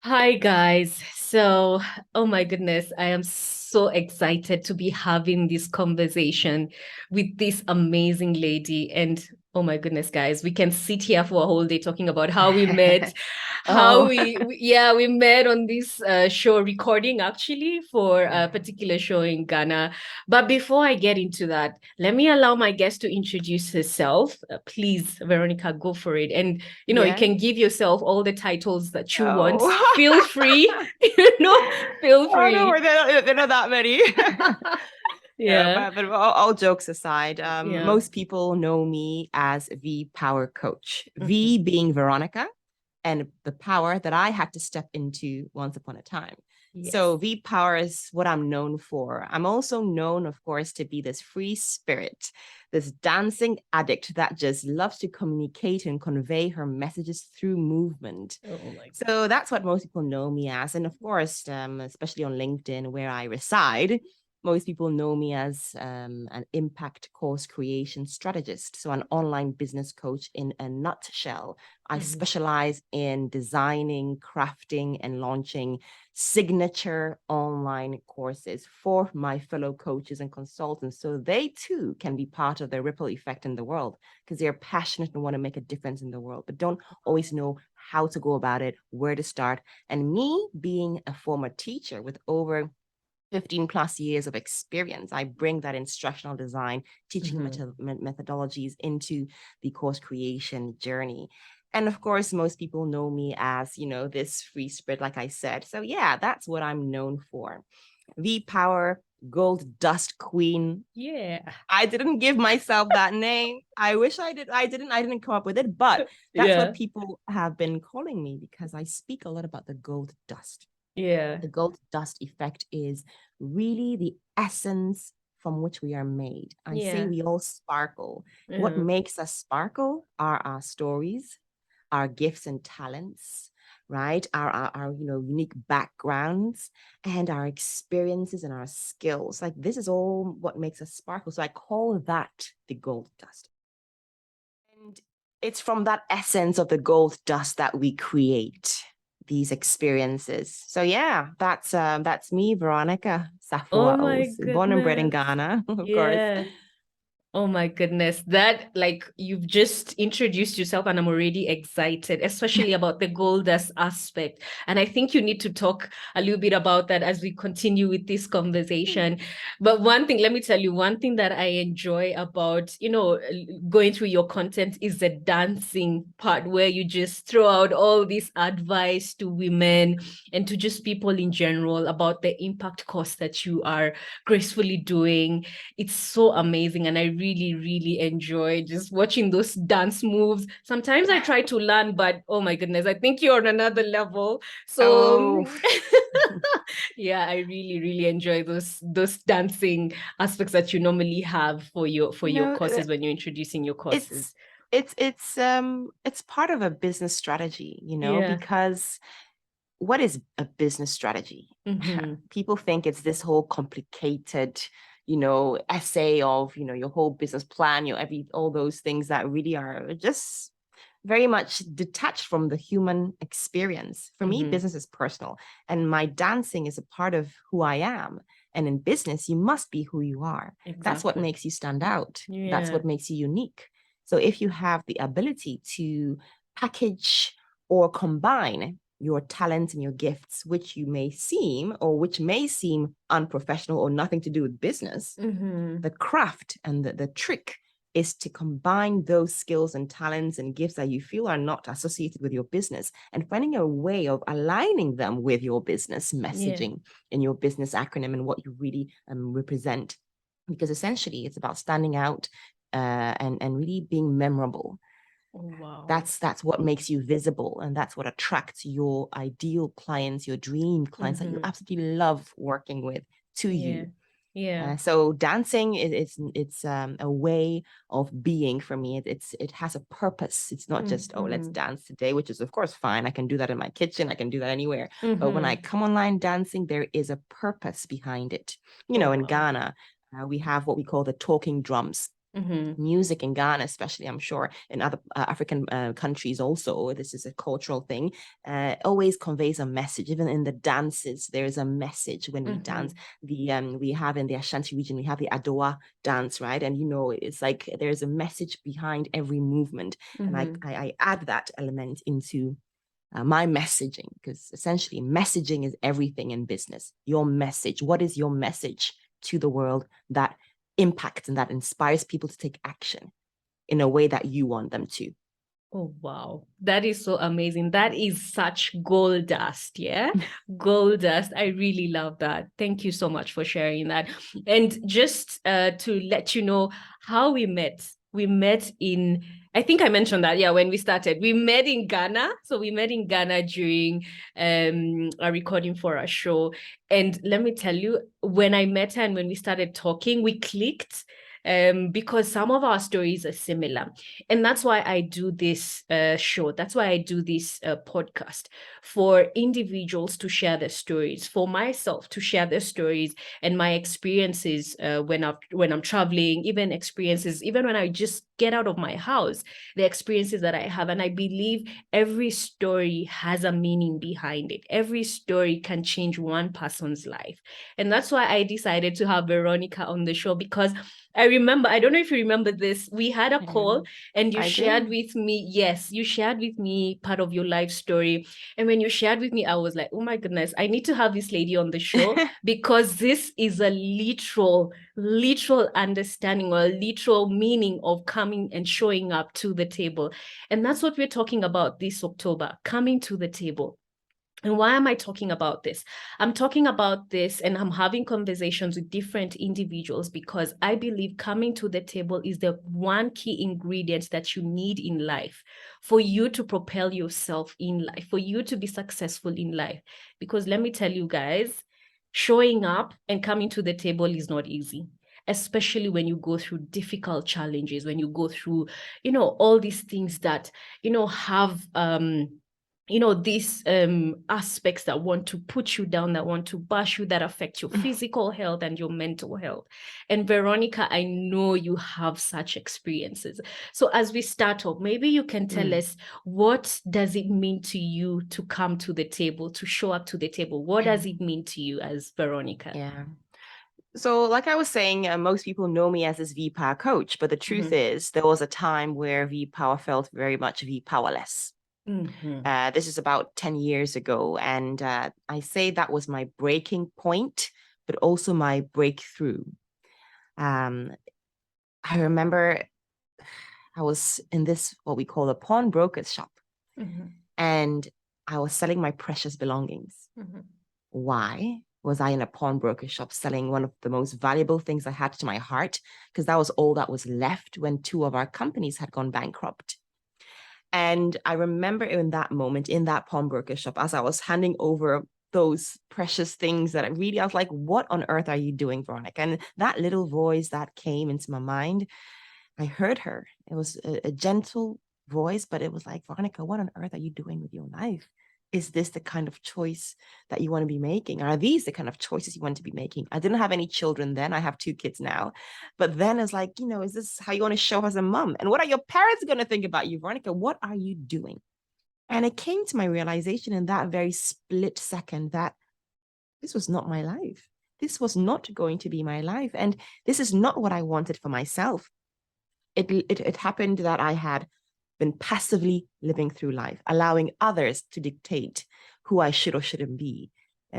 Hi guys. Oh my goodness, I am so excited to be having this conversation with this amazing lady. And oh my goodness, guys, we can sit here for a whole day talking about how we met, how Oh, we met on this show recording actually for a particular show in Ghana. But before I get into that, let me allow my guest to introduce herself. Please, Veronica, go for it. And you yeah. can give yourself all the titles that you want. Oh. Feel free, you know, feel Oh no, free. they're not that many. No, Yeah. but all jokes aside, Yeah. most people know me as V-Power Coach. Mhm. V being Veronica, and the power that I had to step into once upon a time. Yes. So V-Power is what I'm known for. I'm also known, of course, to be this free spirit, this dancing addict that just loves to communicate and convey her messages through movement. Oh my God. So that's what most people know me as. And of course, especially on LinkedIn, where I reside, most people know me as an impact course creation strategist. So, an online business coach in a nutshell. I Mhm. specialize in designing, crafting, and launching signature online courses for my fellow coaches and consultants so they too can be part of the ripple effect in the world because they're passionate and want to make a difference in the world, but don't always know how to go about it, where to start. And me being a former teacher with over 15 plus years of experience, I bring that instructional design, teaching Mhm. methodologies into the course creation journey. And of course, most people know me as, this free spirit, like I said. So, yeah, that's what I'm known for. V Power Gold Dust Queen. Yeah. I didn't give myself that name. I wish I did. I didn't come up with it, but that's what Yeah. people have been calling me because I speak a lot about the gold dust. Yeah. The gold dust effect is really the essence from which we are made. I say Yeah. we all sparkle. What Yeah. makes us sparkle are our stories, our gifts and talents, right? Our unique backgrounds and our experiences and our skills. Like this is all what makes us sparkle. So I call that the gold dust. And it's from that essence of the gold dust that we create these experiences. So yeah, that's me, Veronica Oh Safoa my Owusu, born and bred in goodness. Ghana, of course. Yeah. Oh my goodness. That like you've just introduced yourself and I'm already excited, especially about the goldust aspect. And I think you need to talk a little bit about that as we continue with this conversation. But one thing, let me tell you, one thing that I enjoy about, going through your content is the dancing part where you just throw out all this advice to women and to just people in general about the impact course that you are gracefully doing. It's so amazing and I really really enjoy just watching those dance moves. Sometimes I try to learn, but oh my goodness, I think you're on another level. So Oh, yeah, I really really enjoy those dancing aspects that you normally have for you your know, courses when you're introducing your courses. it's it's part of a business strategy, Yeah. because what is a business strategy? Mm-hmm. People think it's this whole complicated, essay of, your whole business plan, all those things that really are just very much detached from the human experience. For me, Mm-hmm. business is personal, and my dancing is a part of who I am. And in business, you must be who you are. That's what Exactly. makes you stand out. That's Yeah. what makes you unique. So if you have the ability to package or combine your talents and your gifts, which may seem unprofessional or nothing to do with business, Mm-hmm. the craft and the trick is to combine those skills and talents and gifts that you feel are not associated with your business and finding a way of aligning them with your business Yeah. messaging and your business acronym and what you really represent. Because essentially, it's about standing out and really being memorable. Oh wow. That's what makes you visible, and that's what attracts your ideal clients, your dream clients that you Mm-hmm. absolutely love working with to Yeah. you. Yeah. So dancing it's a way of being for me. It has a purpose. It's not just, oh, let's Mm-hmm. dance today, which is of course fine. I can do that in my kitchen. I can do that anywhere. But when I Mm-hmm. come online dancing, there is a purpose behind it. Oh In wow. Ghana, we have what we call the talking drums. Music in Ghana, especially, I'm sure in other African countries also, this is a cultural thing, always conveys a message. Even in the dances, there is a message when we dance. We have in the Ashanti region, we have the Adowa dance, right? And, it's like there's a message behind every movement. And I add that element into my messaging, because essentially messaging is everything in business. Your message, what is your message to the world that impacts and that inspires people to take action in a way that you want them to? Oh, wow. That is so amazing. That is such gold dust. Yeah. Gold dust. I really love that. Thank you so much for sharing that. And just to let you know how we met. We met in, I think I mentioned that, yeah, when we started. We met in Ghana. So we met in Ghana during a recording for a show. And let me tell you, when I met her and when we started talking, we clicked. Because some of our stories are similar. And that's why I do this show. That's why I do this podcast, for individuals to share their stories, for myself to share their stories and my experiences when I'm traveling, even experiences, even when I just get out of my house, the experiences that I have. And I believe every story has a meaning behind it. Every story can change one person's life. And that's why I decided to have Veronica on the show, because I remember, I don't know if you remember this, we had a call and you shared with me, yes, you shared with me part of your life story. And when you shared with me, I was like, oh my goodness, I need to have this lady on the show because this is a literal understanding or a literal meaning of coming and showing up to the table. And that's what we're talking about this October, coming to the table. And why am I talking about this? I'm talking about this and I'm having conversations with different individuals because I believe coming to the table is the one key ingredient that you need in life for you to propel yourself in life, for you to be successful in life. Because let me tell you guys, showing up and coming to the table is not easy, especially when you go through difficult challenges, when you go through, all these things that, have, these aspects that want to put you down, that want to bash you, that affect your physical health and your mental health. And Veronica, I know you have such experiences. So as we start off, maybe you can tell us, what does it mean to you to come to the table, to show up to the table? What does it mean to you as Veronica? Yeah. So like I was saying, most people know me as this V-Power coach, but the truth is there was a time where V-Power felt very much V-Powerless. This is about 10 years ago. And I say that was my breaking point, but also my breakthrough. I remember I was in this, what we call a pawnbroker's shop, and I was selling my precious belongings. Why was I in a pawnbroker shop selling one of the most valuable things I had to my heart? Because that was all that was left when two of our companies had gone bankrupt. And I remember in that moment, in that pawnbroker shop, as I was handing over those precious things that I was like, what on earth are you doing, Veronica? And that little voice that came into my mind, I heard her. It was a gentle voice, but it was like, Veronica, what on earth are you doing with your life? Is this the kind of choice that you want to be making? Are these the kind of choices you want to be making? I didn't have any children then. I have 2 kids now. But then it's like, is this how you want to show up as a mom? And what are your parents going to think about you, Veronica? What are you doing? And it came to my realization in that very split second that this was not my life. This was not going to be my life. And this is not what I wanted for myself. It happened that I had been passively living through life, allowing others to dictate who I should or shouldn't be,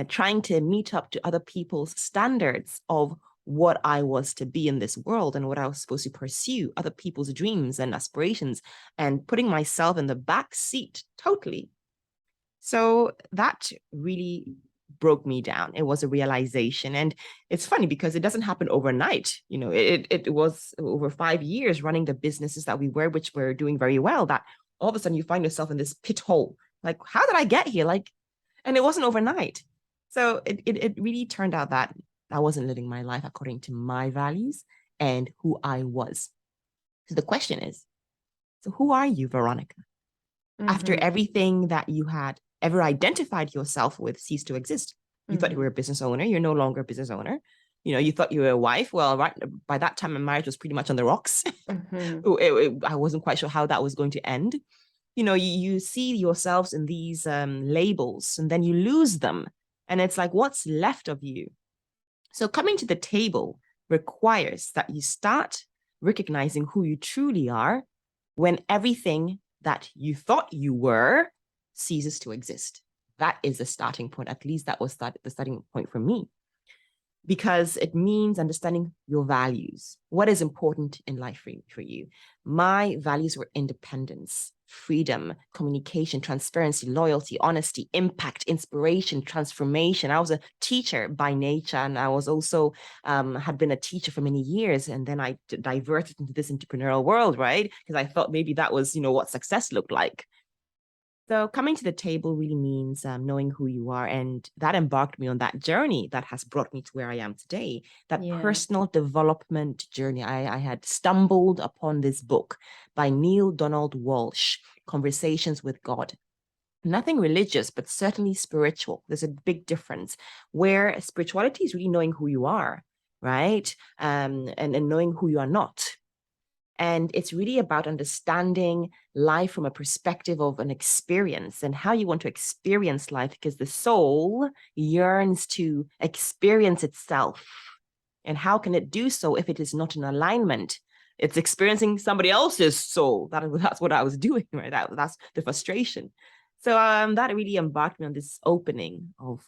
trying to meet up to other people's standards of what I was to be in this world and what I was supposed to pursue, other people's dreams and aspirations, and putting myself in the back seat totally. So that really broke me down. It was a realization. And it's funny because it doesn't happen overnight. It was over 5 years running the businesses that we were, which were doing very well, that all of a sudden you find yourself in this pit hole. Like, how did I get here? And it wasn't overnight. So it really turned out that I wasn't living my life according to my values and who I was. So the question is, so who are you, Veronica? After everything that you had ever identified yourself with ceased to exist. You thought you were a business owner. You're no longer a business owner. You thought you were a wife. Well, right by that time, my marriage was pretty much on the rocks. I wasn't quite sure how that was going to end. You see yourselves in these labels, and then you lose them. And it's like, what's left of you? So coming to the table requires that you start recognizing who you truly are when everything that you thought you were ceases to exist. That is the starting point. At least that was the starting point for me, because it means understanding your values. What is important in life for you? My values were independence, freedom, communication, transparency, loyalty, honesty, impact, inspiration, transformation. I was a teacher by nature, and I was also had been a teacher for many years. And then I diverted into this entrepreneurial world, right? Because I thought maybe that was, what success looked like. So coming to the table really means knowing who you are. And that embarked me on that journey that has brought me to where I am today, that personal development journey. I had stumbled upon this book by Neil Donald Walsh, Conversations with God. Nothing religious, but certainly spiritual. There's a big difference where spirituality is really knowing who you are, right? And knowing who you are not. And it's really about understanding life from a perspective of an experience and how you want to experience life, because the soul yearns to experience itself. And how can it do so if it is not in alignment? It's experiencing somebody else's soul. That's what I was doing, right? That's the frustration. So that really embarked me on this opening of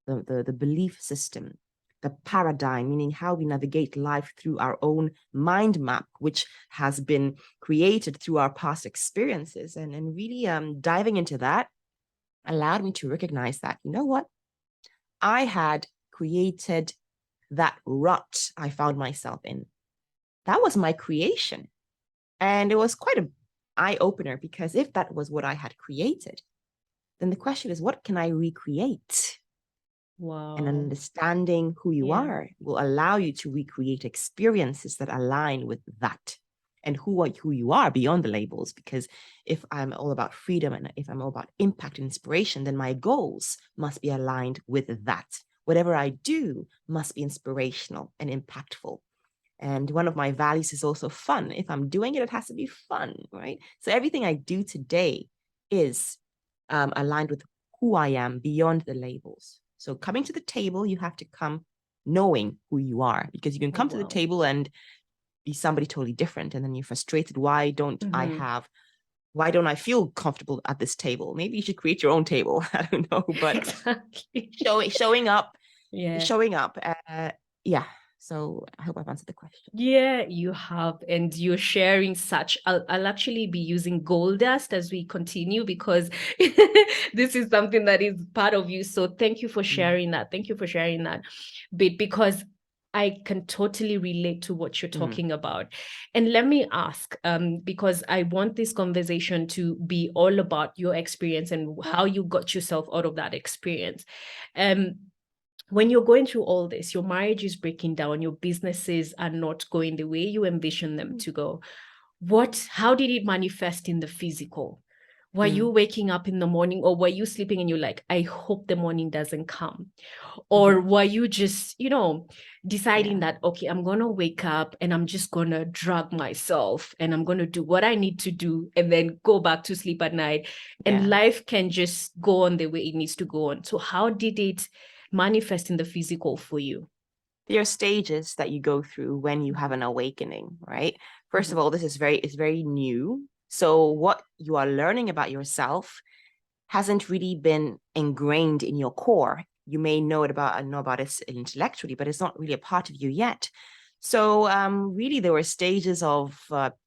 the belief system, the paradigm, meaning how we navigate life through our own mind map, which has been created through our past experiences. And really diving into that allowed me to recognize that, you know what? I had created that rut I found myself in. That was my creation. And it was quite an eye-opener, because if that was what I had created, then the question is, what can I recreate? Wow. And understanding who you are will allow you to recreate experiences that align with that and who you are beyond the labels. Because if I'm all about freedom and if I'm all about impact and inspiration, then my goals must be aligned with that. Whatever I do must be inspirational and impactful. And one of my values is also fun. If I'm doing it, it has to be fun, right? So everything I do today is aligned with who I am beyond the labels. So coming to the table, you have to come knowing who you are, because you can come to the table and be somebody totally different. And then you're frustrated. Why don't I feel comfortable at this table? Maybe you should create your own table. I don't know, but exactly. showing up. Yeah. So I hope I've answered the question. Yeah, you have, and you're sharing such. I'll actually be using gold dust as we continue, because this is something that is part of you. So thank you for sharing that. Thank you for sharing that bit, because I can totally relate to what you're talking about. And let me ask, because I want this conversation to be all about your experience and how you got yourself out of that experience. When you're going through all this, your marriage is breaking down, your businesses are not going the way you envision them to go. How did it manifest in the physical? Were you waking up in the morning, or were you sleeping and you're like, I hope the morning doesn't come? Or were you just, deciding that, okay, I'm going to wake up and I'm just going to drag myself and I'm going to do what I need to do and then go back to sleep at night, and life can just go on the way it needs to go on? So how did it manifest in the physical for you? There are stages that you go through when you have an awakening, right? First of all, this is very new. So what you are learning about yourself hasn't really been ingrained in your core. You may know about it intellectually, but it's not really a part of you yet. So really, there were stages of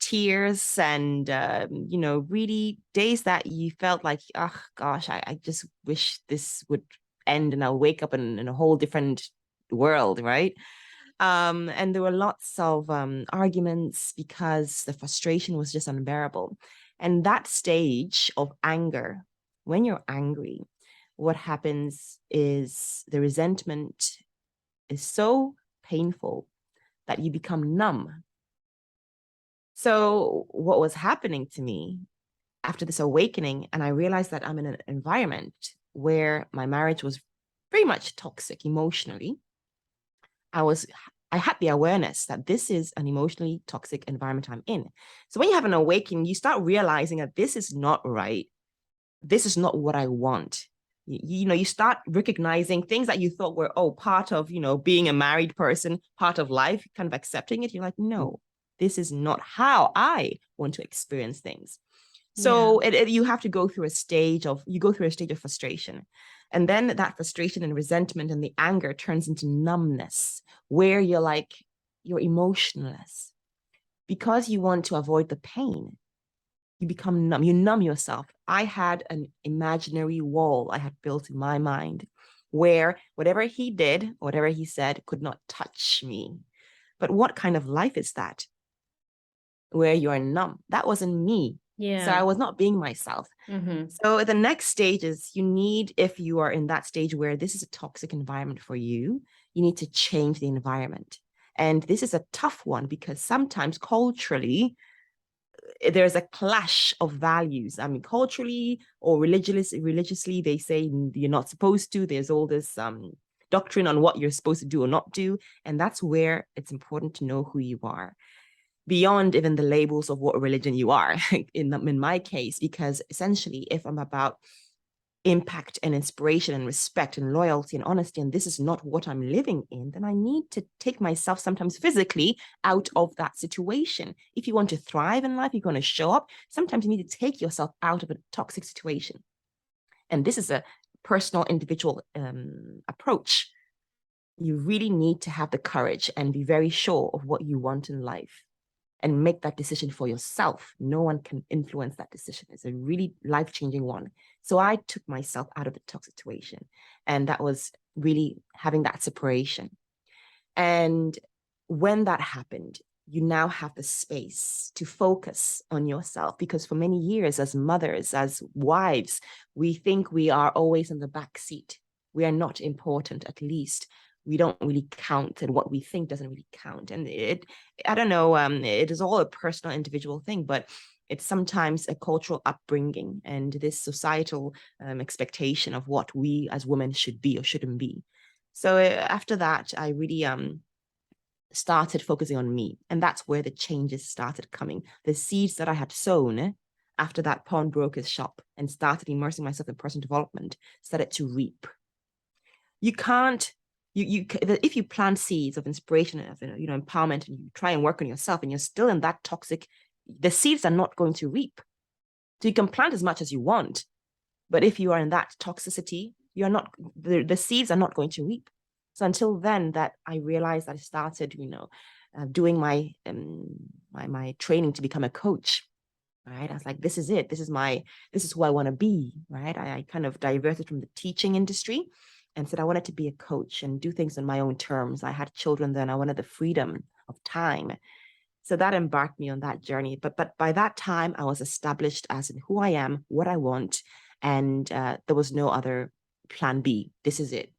tears and, really days that you felt like, oh, gosh, I just wish this would end and I'll wake up in a whole different world, right? And there were lots of arguments because the frustration was just unbearable. And that stage of anger, when you're angry, what happens is the resentment is so painful that you become numb. So what was happening to me after this awakening, and I realized that I'm in an environment where my marriage was very much toxic emotionally, I had the awareness that this is an emotionally toxic environment I'm in. So when you have an awakening, you start realizing that this is not right. This is not what I want. You start recognizing things that you thought were, part of, being a married person, part of life, kind of accepting it. You're like, no, this is not how I want to experience things. So you have to go through a stage of frustration. And then that frustration and resentment and the anger turns into numbness, where you're emotionless because you want to avoid the pain. You become numb. You numb yourself. I had an imaginary wall I had built in my mind where whatever he did, whatever he said could not touch me. But what kind of life is that? Where you're numb. That wasn't me. Yeah. So I was not being myself. So the next stage is if you are in that stage where this is a toxic environment for you, you need to change the environment. And this is a tough one because sometimes culturally, there's a clash of values. I mean, culturally or religiously, they say you're not supposed to. There's all this doctrine on what you're supposed to do or not do. And that's where it's important to know who you are, beyond even the labels of what religion you are in my case, because essentially, if I'm about impact and inspiration and respect and loyalty and honesty, and this is not what I'm living in, then I need to take myself sometimes physically out of that situation. If you want to thrive in life, you're going to show up, sometimes you need to take yourself out of a toxic situation. And this is a personal, individual approach. You really need to have the courage and be very sure of what you want in life and make that decision for yourself. No one can influence that decision. It's a really life-changing one. So I took myself out of the toxic situation. And that was really having that separation. And when that happened, you now have the space to focus on yourself, because for many years as mothers, as wives, we think we are always in the back seat. We are not important, at least. We don't really count, and what we think doesn't really count. And I don't know, it is all a personal, individual thing, but it's sometimes a cultural upbringing and this societal expectation of what we as women should be or shouldn't be. So after that, I really started focusing on me. And that's where the changes started coming. The seeds that I had sown after that pawnbroker's shop and started immersing myself in personal development started to reap. You can't, if you plant seeds of inspiration, of empowerment, and you try and work on yourself, and you're still in that toxic, the seeds are not going to reap. So you can plant as much as you want, but if you are in that toxicity, you're not. The seeds are not going to reap. So until then, that I realized, I started, doing my my training to become a coach. Right, I was like, this is it. This is who I want to be. Right, I kind of diverted from the teaching industry and said I wanted to be a coach and do things on my own terms. I had children then. I wanted the freedom of time. So that embarked me on that journey. But by that time, I was established as in who I am, what I want, and there was no other plan B. This is it.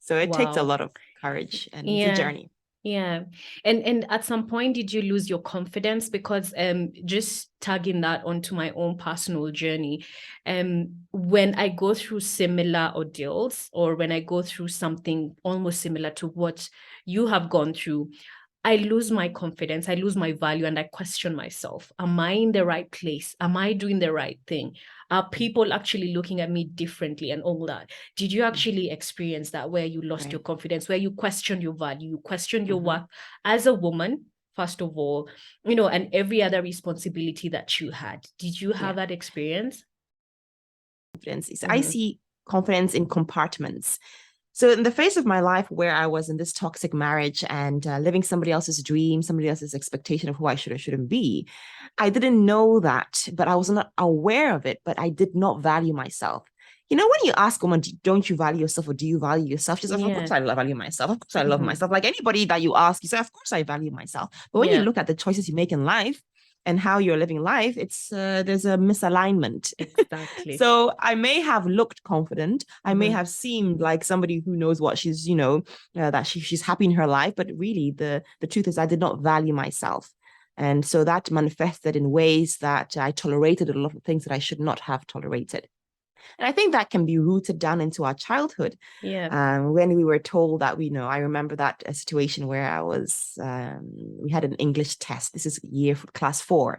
So it takes a lot of courage, and it's a journey. Yeah. And at some point, did you lose your confidence? Because just tagging that onto my own personal journey, when I go through similar ordeals, or when I go through something almost similar to what you have gone through, I lose my confidence, I lose my value, and I question myself. Am I in the right place? Am I doing the right thing? Are people actually looking at me differently and all that? Did you actually experience that, where you lost your confidence, where you questioned your value, you questioned your worth as a woman, first of all, and every other responsibility that you had? Did you have that experience? Confidence. I see confidence in compartments. So in the phase of my life where I was in this toxic marriage and living somebody else's dream, somebody else's expectation of who I should or shouldn't be, I didn't know that, but I was not aware of it, but I did not value myself. When you ask a woman, don't you value yourself, or do you value yourself? She's like, of course I value myself. Of course I love myself. Like anybody that you ask, you say, of course I value myself. But when you look at the choices you make in life and how you're living life, it's there's a misalignment. Exactly. So I may have looked confident. I may have seemed like somebody who knows what she's, that she's happy in her life. But really, the truth is I did not value myself. And so that manifested in ways that I tolerated a lot of things that I should not have tolerated. And I think that can be rooted down into our childhood. Yeah. When we were told that we know, I remember that a situation where we had an English test. This is year for class 4,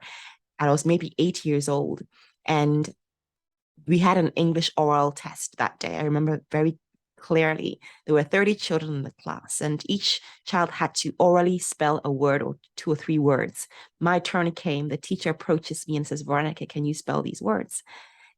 and I was maybe 8 years old. And we had an English oral test that day. I remember very clearly. There were 30 children in the class, and each child had to orally spell a word or 2 or 3 words. My turn came. The teacher approaches me and says, Veronica, can you spell these words?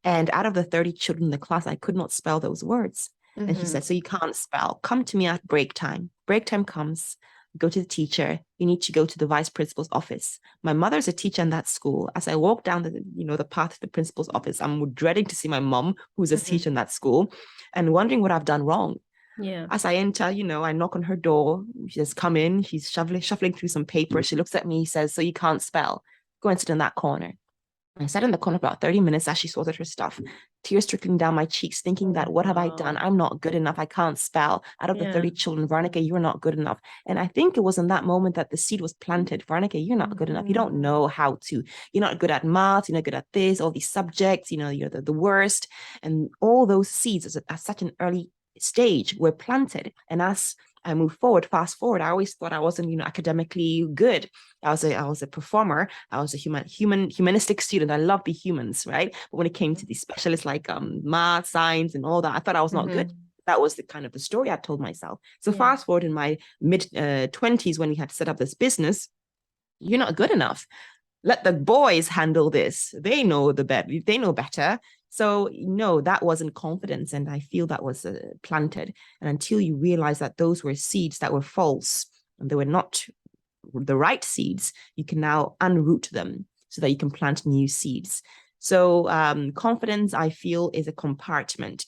And out of the 30 children in the class, I could not spell those words. And she said, so you can't spell. Come to me at break time. Break time comes. Go to the teacher. You need to go to the vice principal's office. My mother's a teacher in that school. As I walk down the path to the principal's office, I'm dreading to see my mom, who's a teacher in that school, and wondering what I've done wrong. Yeah. As I enter, I knock on her door. She says, come in. She's shuffling through some paper. She looks at me, says, so you can't spell. Go and sit in that corner. I sat in the corner for about 30 minutes as she sorted her stuff, tears trickling down my cheeks, thinking that, what have I done? I'm not good enough. I can't spell. Out of the 30 children, Veronica, you're not good enough. And I think it was in that moment that the seed was planted. Veronica, you're not good enough. You don't know how to. You're not good at math. You're not good at this, all these subjects. You're the worst. And all those seeds at such an early stage were planted. And as I move forward, fast forward, I always thought I wasn't, academically good. I was a performer. I was a humanistic student. I love the humans, right? But when it came to these specialists like math, science, and all that, I thought I was not good. That was the story I told myself. So fast forward in my mid 20s, when we had set up this business, you're not good enough. Let the boys handle this. They know they know better. So no, that wasn't confidence, and I feel that was planted. And until you realize that those were seeds that were false and they were not the right seeds, you can now unroot them so that you can plant new seeds. So confidence, I feel, is a compartment.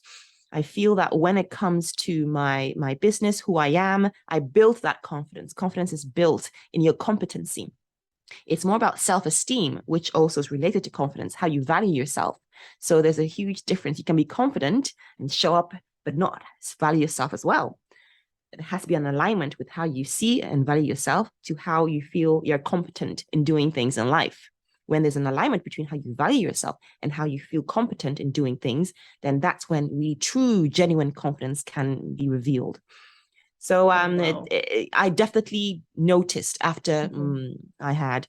I feel that when it comes to my business, who I am, I built that confidence. Confidence is built in your competency. It's more about self-esteem, which also is related to confidence, how you value yourself. So there's a huge difference. You can be confident and show up, but not value yourself as well. It has to be an alignment with how you see and value yourself to how you feel you're competent in doing things in life. When there's an alignment between how you value yourself and how you feel competent in doing things, then that's when really true, genuine confidence can be revealed. So wow. I definitely noticed after I had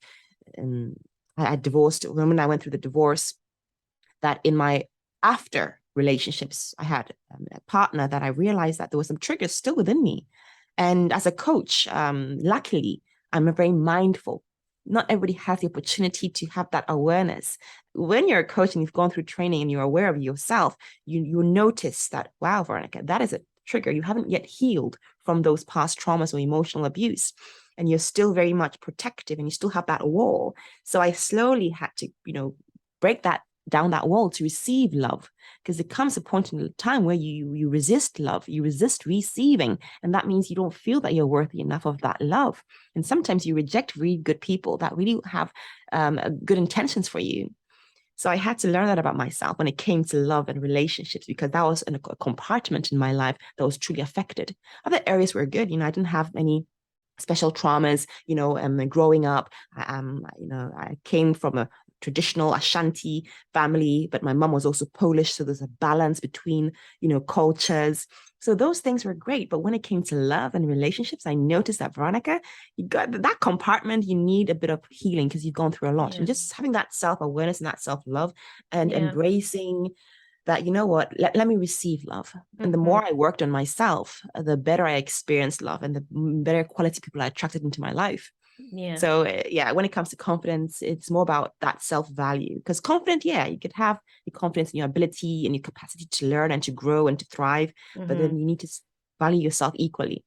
divorced, when I went through the divorce, that in my after relationships, I had a partner that I realized that there were some triggers still within me. And as a coach, luckily, I'm very mindful. Not everybody has the opportunity to have that awareness. When you're a coach and you've gone through training and you're aware of yourself, you notice that, wow, Veronica, that is a trigger. You haven't yet healed from those past traumas or emotional abuse. And you're still very much protective and you still have that wall. So I slowly had to, break down that wall to receive love, because there comes a point in time where you resist love, you resist receiving, and that means you don't feel that you're worthy enough of that love. And sometimes you reject really good people that really have good intentions for you. So I had to learn that about myself when it came to love and relationships, because that was a compartment in my life that was truly affected. Other areas were good. I didn't have any special traumas, growing up. I came from a traditional Ashanti family, but my mom was also Polish. So there's a balance between, cultures. So those things were great. But when it came to love and relationships, I noticed that, Veronica, you got that compartment, you need a bit of healing because you've gone through a lot. And just having that self-awareness and that self-love and embracing that, let me receive love. And the more I worked on myself, the better I experienced love and the better quality people I attracted into my life. So when it comes to confidence, it's more about that self-value, because confident, you could have the confidence in your ability and your capacity to learn and to grow and to thrive, but then you need to value yourself equally.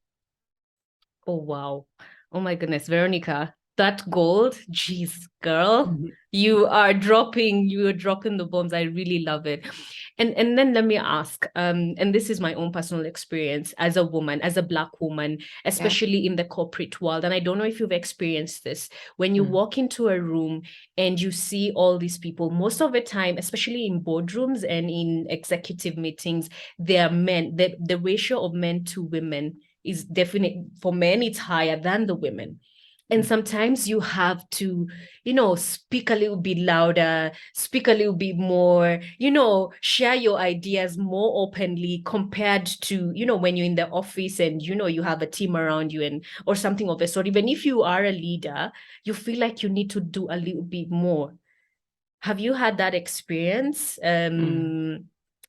Oh, wow. Oh my goodness, Veronica, that gold, geez, girl, you are dropping the bombs. I really love it. And then let me ask, and this is my own personal experience as a woman, as a Black woman, especially in the corporate world. And I don't know if you've experienced this. When you walk into a room and you see all these people, most of the time, especially in boardrooms and in executive meetings, they are men. The ratio of men to women is definite. For men, it's higher than the women. And sometimes you have to, speak a little bit louder, speak a little bit more, share your ideas more openly compared to, when you're in the office and, you have a team around you and, or something of the sort. Even if you are a leader, you feel like you need to do a little bit more. Have you had that experience?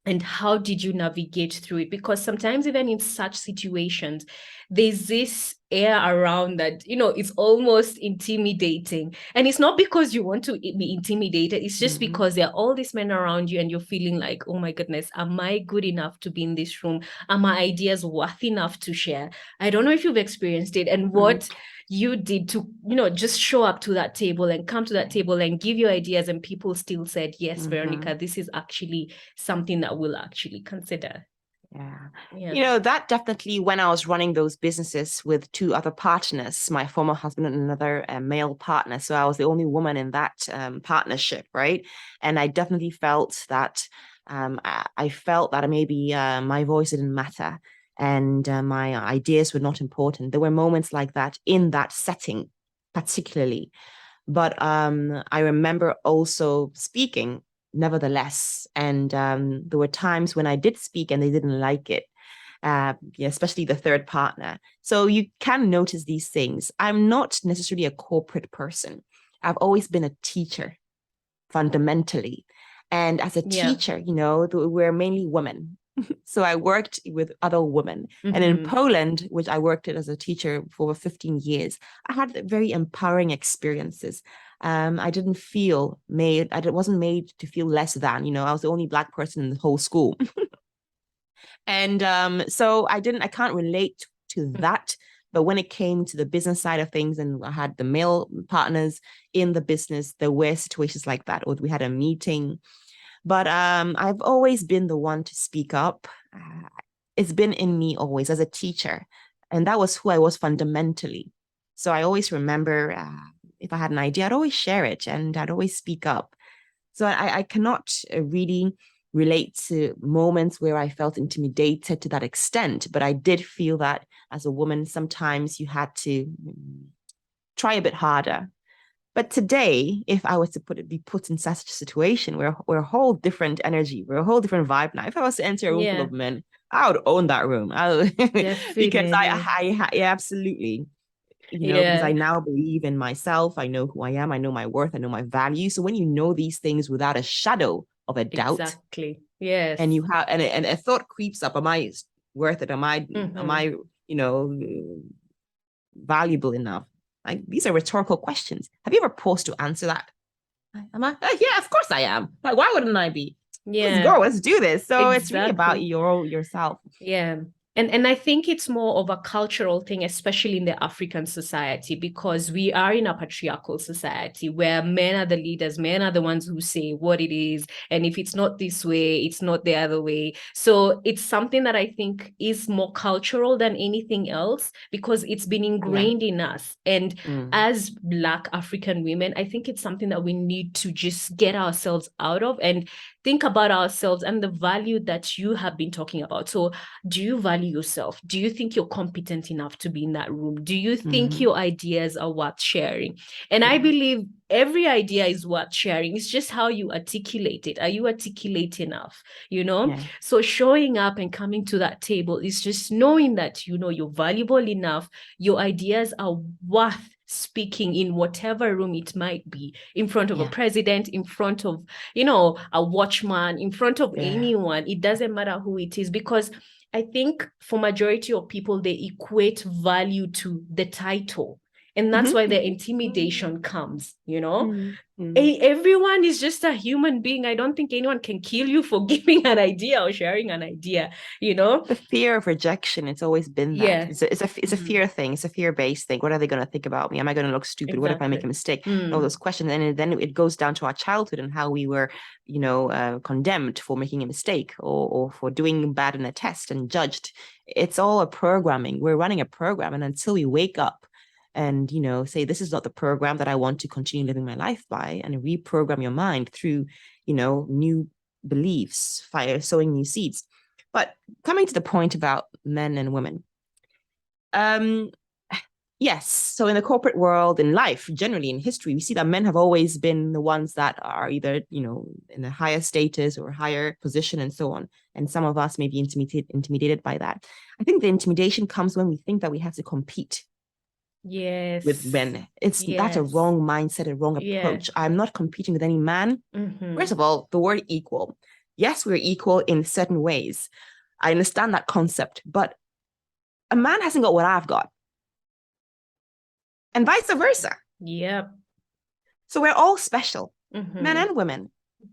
And how did you navigate through it? Because sometimes, even in such situations, there's this air around that, it's almost intimidating. And it's not because you want to be intimidated, it's just because there are all these men around you and you're feeling like, oh my goodness, am I good enough to be in this room? Are my ideas worth enough to share? I don't know if you've experienced it, and what you did to, just show up to that table and come to that table and give your ideas, and people still said, yes, Veronica, this is actually something that we'll actually consider. Yeah. That definitely, when I was running those businesses with two other partners, my former husband and another male partner. So I was the only woman in that partnership, right? And I definitely felt that I felt that maybe my voice didn't matter and my ideas were not important. There were moments like that in that setting, particularly. But I remember also speaking nevertheless. And there were times when I did speak and they didn't like it, especially the third partner. So you can notice these things. I'm not necessarily a corporate person. I've always been a teacher fundamentally. And as a teacher, we're mainly women. So I worked with other women. And in Poland, which I worked as a teacher for over 15 years, I had very empowering experiences. I didn't feel made, I wasn't made to feel less than, I was the only Black person in the whole school. And so I can't relate to that. But when it came to the business side of things, and I had the male partners in the business, there were situations like that, or we had a meeting. But I've always been the one to speak up. It's been in me always as a teacher. And that was who I was fundamentally. So I always remember if I had an idea, I'd always share it and I'd always speak up. So I cannot really relate to moments where I felt intimidated to that extent. But I did feel that as a woman, sometimes you had to try a bit harder. But today, if I was to be put in such a situation, we're a whole different energy, we're a whole different vibe now. If I was to enter a room full of men, I would own that room. Because yeah, absolutely. Because I now believe in myself. I know who I am. I know my worth. I know my value. So when you know these things without a shadow of a doubt, exactly, yes, and you have, and a thought creeps up: Am I worth it? Am I, valuable enough? Like, these are rhetorical questions. Have you ever paused to answer that? Am I? Yeah, of course I am. Like, why wouldn't I be? Let's go. Let's do this. So it's really about yourself. Yeah. And I think it's more of a cultural thing, especially in the African society, because we are in a patriarchal society where men are the leaders, men are the ones who say what it is. And if it's not this way, it's not the other way. So it's something that I think is more cultural than anything else, because it's been ingrained in us. And as Black African women, I think it's something that we need to just get ourselves out of and think about ourselves and the value that you have been talking about. So do you value yourself? Do you think you're competent enough to be in that room? Do you think your ideas are worth sharing? And I believe every idea is worth sharing. It's just how you articulate it. Are you articulate enough? So showing up and coming to that table is just knowing that you're valuable enough. Your ideas are worth speaking in whatever room it might be, in front of a president, in front of a watchman, in front of anyone. It doesn't matter who it is, because I think for majority of people, they equate value to the title. And that's why the intimidation comes, Everyone is just a human being. I don't think anyone can kill you for giving an idea or sharing an idea, The fear of rejection, it's always been that. It's a fear thing. It's a fear-based thing. What are they going to think about me? Am I going to look stupid? Exactly. What if I make a mistake? All those questions. And then it goes down to our childhood and how we were, condemned for making a mistake or for doing bad in a test and judged. It's all a programming. We're running a program. And until we wake up and, say, this is not the program that I want to continue living my life by, and reprogram your mind through, new beliefs, sowing new seeds. But coming to the point about men and women, Yes. So in the corporate world, in life, generally in history, we see that men have always been the ones that are either, in a higher status or higher position and so on. And some of us may be intimidated by that. I think the intimidation comes when we think that we have to compete with Yes. men. That's a Yes. wrong mindset, a wrong Yeah. approach. I'm not competing with any man. First Mm-hmm. of all, the word equal. Yes, we're equal in certain ways. I understand that concept, but a man hasn't got what I've got, and vice versa. Yep. So we're all special, men Mm-hmm. and women.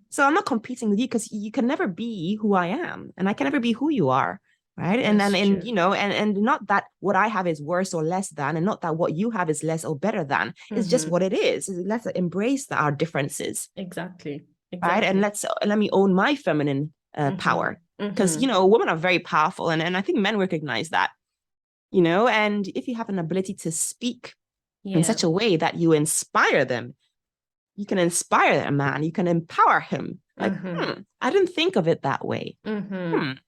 So I'm not competing with you because you can never be who I am, and I can never be who you are. Right. And then, That's true. and not that what I have is worse or less than, and not that what you have is less or better than. It's just Mm-hmm. what it is. Let's embrace our differences. Exactly. Right. And Exactly. let me own my feminine Mm-hmm. power. Because, Mm-hmm. women are very powerful. And I think men recognize that, and if you have an ability to speak in Yeah. such a way that you inspire them, you can inspire a man, you can empower him. Like, Mm-hmm. I didn't think of it that way. Mm-hmm.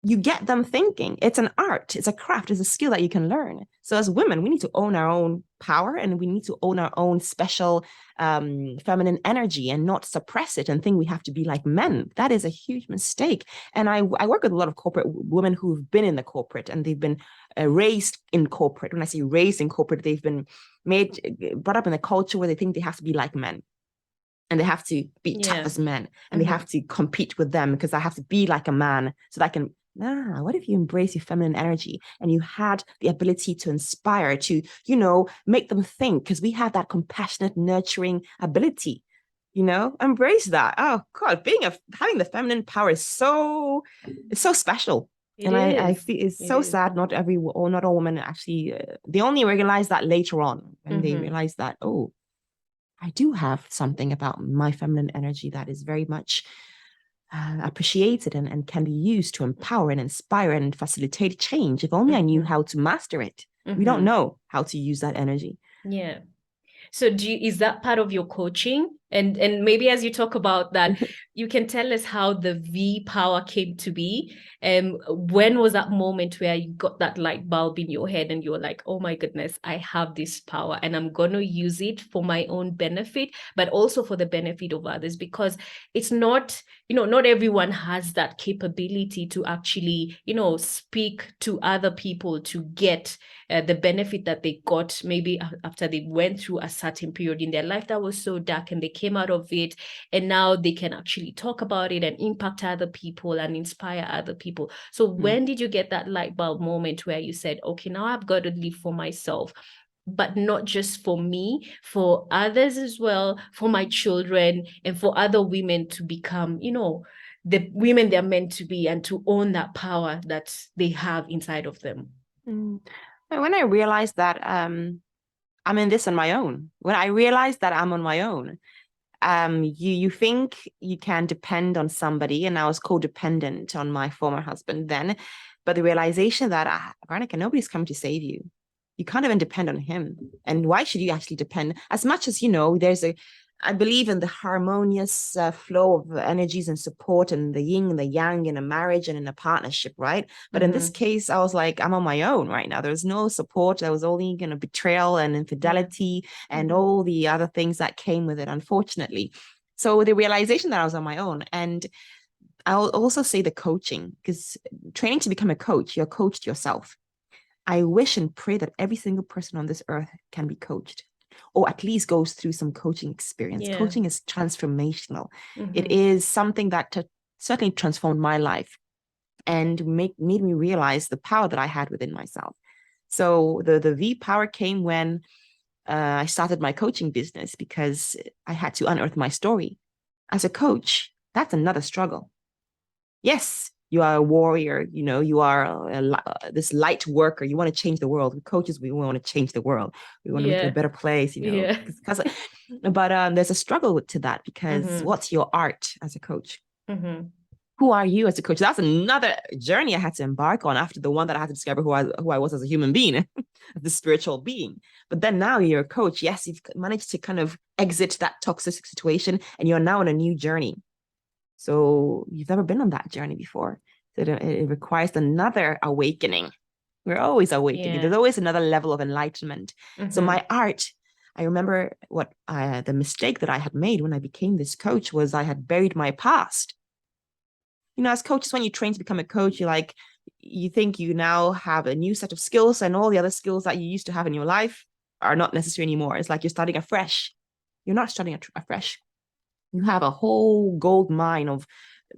You get them thinking. It's an art, it's a craft, it's a skill that you can learn. So as women, we need to own our own power, and we need to own our own special feminine energy and not suppress it and think we have to be like men. That is a huge mistake. And I work with a lot of corporate women who've been in the corporate, and they've been raised in corporate. When I say raised in corporate, they've been brought up in a culture where they think they have to be like men, and they have to be tough Yeah. as men, and they Mm-hmm. have to compete with them because I have to be like a man so that I can. What if you embrace your feminine energy and you had the ability to inspire, to, make them think? Because we have that compassionate, nurturing ability, embrace that. Oh God, having the feminine power is it's so special. It And I is. feel it's It so is. sad. Not all women actually, they only realize that later on when they Mm-hmm. realize that, oh, I do have something about my feminine energy that is very much appreciated and can be used to empower and inspire and facilitate change. If only I knew Mm-hmm. how to master it. We don't Mm-hmm. know how to use that energy. Yeah. So is that part of your coaching? And maybe as you talk about that, you can tell us how the V-Power came to be. When was that moment where you got that light bulb in your head and you were like, oh my goodness, I have this power and I'm going to use it for my own benefit, but also for the benefit of others, because it's not, not everyone has that capability to actually, speak to other people to get the benefit that they got maybe after they went through a certain period in their life that was so dark, and they came out of it, and now they can actually talk about it and impact other people and inspire other people. So when did you get that light bulb moment where you said, okay, now I've got to live for myself, but not just for me, for others as well, for my children and for other women to become, the women they're meant to be, and to own that power that they have inside of them? Mm. And when I realized that I'm in this on my own, when I realized that I'm on my own, you think you can depend on somebody, and I was codependent on my former husband then, but the realization that Veronica, nobody's coming to save you. You can't even depend on him. And why should you actually depend? As much as I believe in the harmonious flow of energies and support, and the yin and the yang in a marriage and in a partnership, right? But in this case, I was like, I'm on my own right now. There's no support. There was only betrayal and infidelity and all the other things that came with it, unfortunately. So the realization that I was on my own, and I'll also say the coaching, because training to become a coach, you're coached yourself. I wish and pray that every single person on this earth can be coached, or at least goes through some coaching experience. Yeah. Coaching is transformational. It Mm-hmm. is something that certainly transformed my life and made me realize the power that I had within myself. So the V-Power came when I started my coaching business, because I had to unearth my story. As a coach, that's another struggle. Yes, you are a warrior, you are this light worker. You want to change the world. Coaches, we want to change the world. We want to make it a Yeah. better place, Yeah. but there's a struggle to that, because Mm-hmm. what's your art as a coach? Mm-hmm. Who are you as a coach? That's another journey I had to embark on after the one that I had to discover who I was as a human being, the spiritual being. But then now you're a coach. Yes, you've managed to kind of exit that toxic situation, and you're now on a new journey. So you've never been on that journey before. So it requires another awakening. We're always awakening. Yeah. There's always another level of enlightenment. So Mm-hmm. my art, I remember what the mistake that I had made when I became this coach was I had buried my past. You know, as coaches, when you train to become a coach, you think you now have a new set of skills, and all the other skills that you used to have in your life are not necessary anymore. It's like you're starting afresh. You're not starting afresh. You have a whole gold mine of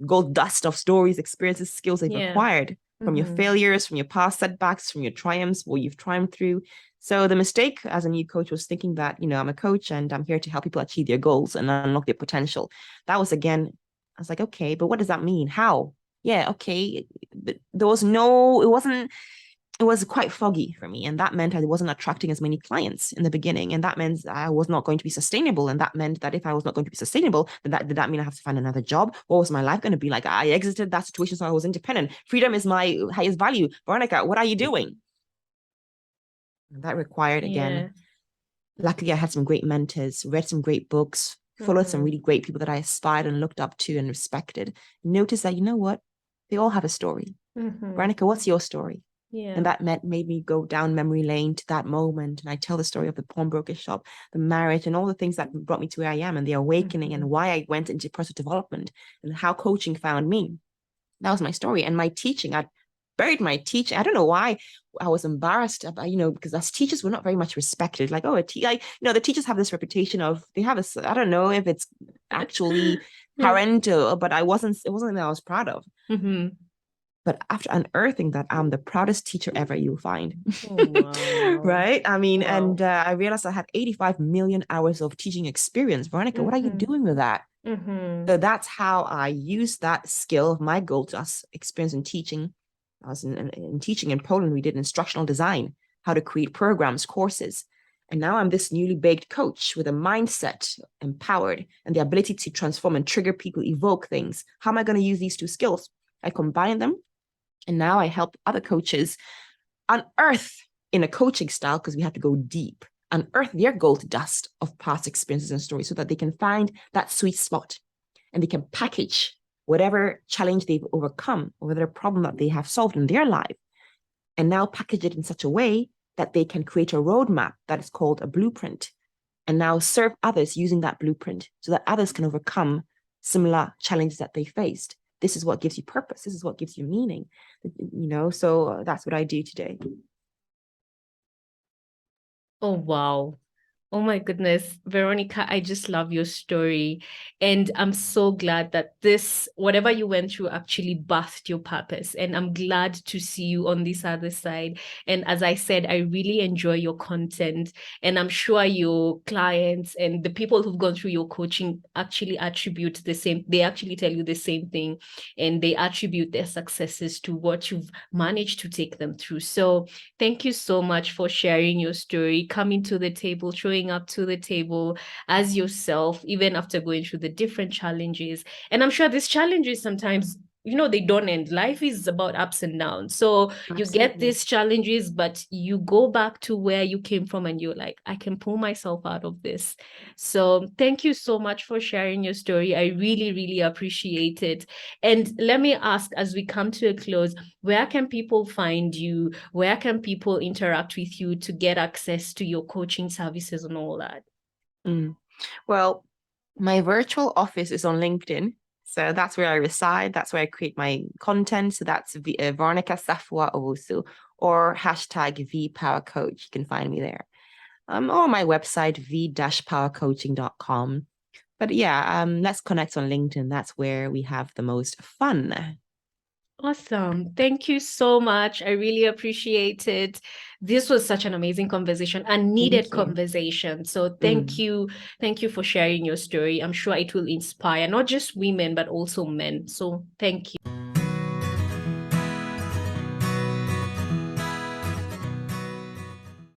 gold dust of stories, experiences, skills they've Yeah. acquired from your Mm-hmm. failures, from your past setbacks, from your triumphs, what you've triumphed through. So the mistake as a new coach was thinking that, I'm a coach and I'm here to help people achieve their goals and unlock their potential. That was again, I was like, okay, but what does that mean? How? Yeah, okay. But there was no, it was quite foggy for me. And that meant I wasn't attracting as many clients in the beginning. And that meant I was not going to be sustainable. And that meant that if I was not going to be sustainable, then did that mean I have to find another job? What was my life going to be like? I exited that situation so I was independent. Freedom is my highest value. Veronica, what are you doing? And that required, Yeah. again, luckily I had some great mentors, read some great books, followed some Mm-hmm. really great people that I aspired and looked up to and respected. Noticed that, you know what? They all have a story. Mm-hmm. Veronica, what's your story? Yeah. And that made me go down memory lane to that moment. And I tell the story of the pawnbroker shop, the marriage, and all the things that brought me to where I am, and the awakening, Mm-hmm. and why I went into personal development, and how coaching found me. That was my story. And my teaching, I buried my teaching. I don't know why I was embarrassed about, because as teachers, we're not very much respected. Like, oh, the teachers have this reputation of, they have this, I don't know if it's actually parental, but it wasn't something that I was proud of. Mm-hmm. But after unearthing that, I'm the proudest teacher ever you'll find. Oh, wow. Right? I mean, and Wow. I realized I had 85 million hours of teaching experience. Veronica, what are you Mm-hmm. doing with that? Mm-hmm. So that's how I used that skill of my gold dust experience in teaching. I was in teaching in Poland. We did instructional design, how to create programs, courses. And now I'm this newly baked coach with a mindset, empowered, and the ability to transform and trigger people, evoke things. How am I going to use these two skills? I combine them. And now I help other coaches unearth in a coaching style, because we have to go deep, unearth their gold dust of past experiences and stories so that they can find that sweet spot and they can package whatever challenge they've overcome or whatever problem that they have solved in their life, and now package it in such a way that they can create a roadmap that is called a blueprint, and now serve others using that blueprint so that others can overcome similar challenges that they faced. This is what gives you purpose. This is what gives you meaning, so that's what I do today. Oh, wow. Oh my goodness, Veronica, I just love your story. And I'm so glad that whatever you went through actually birthed your purpose. And I'm glad to see you on this other side. And as I said, I really enjoy your content. And I'm sure your clients and the people who've gone through your coaching actually attribute the same, they actually tell you the same thing. And they attribute their successes to what you've managed to take them through. So thank you so much for sharing your story, coming to the table, showing up to the table as yourself, even after going through the different challenges. And I'm sure these challenges sometimes, they don't end. Life is about ups and downs. So you get Absolutely. these challenges, but you go back to where you came from and you're like, I can pull myself out of this. So thank you so much for sharing your story. I really, really appreciate it. And let me ask, as we come to a close, where can people find you? Where can people interact with you to get access to your coaching services and all that? Well, my virtual office is on LinkedIn. So that's where I reside. That's where I create my content. So that's Veronica Safoa Owusu, or hashtag V-Power Coach. You can find me there. Or my website, v-powercoaching.com. But yeah, let's connect on LinkedIn. That's where we have the most fun. Awesome. Thank you so much. I really appreciate it. This was such an amazing conversation, a needed Thank you. conversation. So thank Mm. you. Thank you for sharing your story. I'm sure it will inspire not just women, but also men. So thank you.